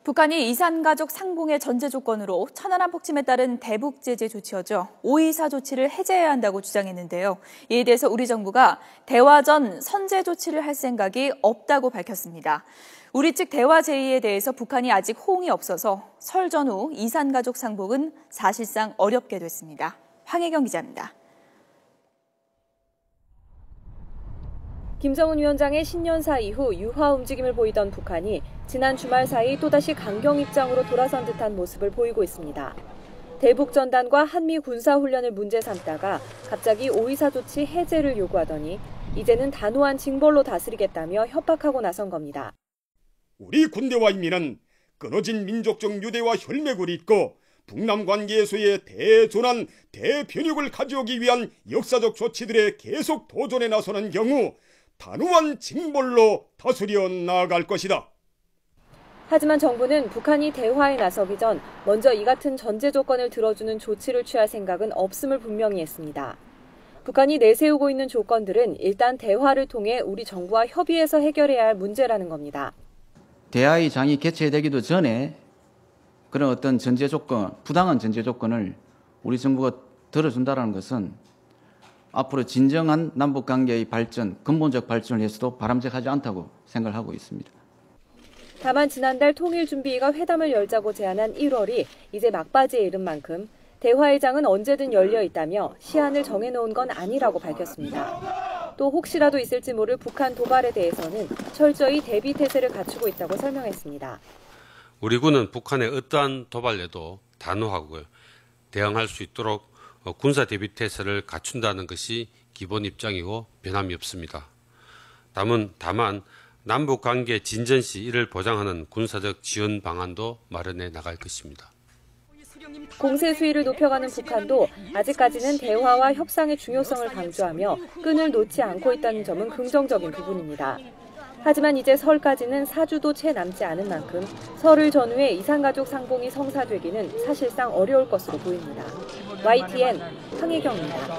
북한이 이산가족 상봉의 전제 조건으로 천안함 폭침에 따른 대북 제재 조치였죠. 5.24 조치를 해제해야 한다고 주장했는데요. 이에 대해서 우리 정부가 대화 전 선제 조치를 할 생각이 없다고 밝혔습니다. 우리 측 대화 제의에 대해서 북한이 아직 호응이 없어서 설 전후 이산가족 상봉은 사실상 어렵게 됐습니다. 황혜경 기자입니다. 김정은 위원장의 신년사 이후 유화 움직임을 보이던 북한이 지난 주말 사이 또다시 강경 입장으로 돌아선 듯한 모습을 보이고 있습니다. 대북 전단과 한미 군사훈련을 문제 삼다가 갑자기 5.24 조치 해제를 요구하더니 이제는 단호한 징벌로 다스리겠다며 협박하고 나선 겁니다. 우리 군대와 인민은 끊어진 민족적 유대와 혈맥을 잇고 북남 관계에서의 대전환, 대변혁을 가져오기 위한 역사적 조치들에 계속 도전에 나서는 경우 단호한 징벌로 다스려 나아갈 것이다. 하지만 정부는 북한이 대화에 나서기 전 먼저 이 같은 전제 조건을 들어주는 조치를 취할 생각은 없음을 분명히 했습니다. 북한이 내세우고 있는 조건들은 일단 대화를 통해 우리 정부와 협의해서 해결해야 할 문제라는 겁니다. 대화의 장이 개최되기도 전에 그런 어떤 전제 조건, 부당한 전제 조건을 우리 정부가 들어준다는 것은 앞으로 진정한 남북관계의 발전, 근본적 발전을 위해서도 바람직하지 않다고 생각을 하고 있습니다. 다만 지난달 통일준비위가 회담을 열자고 제안한 1월이 이제 막바지에 이른 만큼 대화의 장은 언제든 열려 있다며 시한을 정해놓은 건 아니라고 밝혔습니다. 또 혹시라도 있을지 모를 북한 도발에 대해서는 철저히 대비 태세를 갖추고 있다고 설명했습니다. 우리 군은 북한의 어떠한 도발에도 단호하고 대응할 수 있도록 군사 대비 태세를 갖춘다는 것이 기본 입장이고 변함이 없습니다. 다만 남북 관계 진전 시 이를 보장하는 군사적 지원 방안도 마련해 나갈 것입니다. 공세 수위를 높여가는 북한도 아직까지는 대화와 협상의 중요성을 강조하며 끈을 놓지 않고 있다는 점은 긍정적인 부분입니다. 하지만 이제 설까지는 4주도 채 남지 않은 만큼 설을 전후에 이산가족 상봉이 성사되기는 사실상 어려울 것으로 보입니다. YTN 황혜경입니다.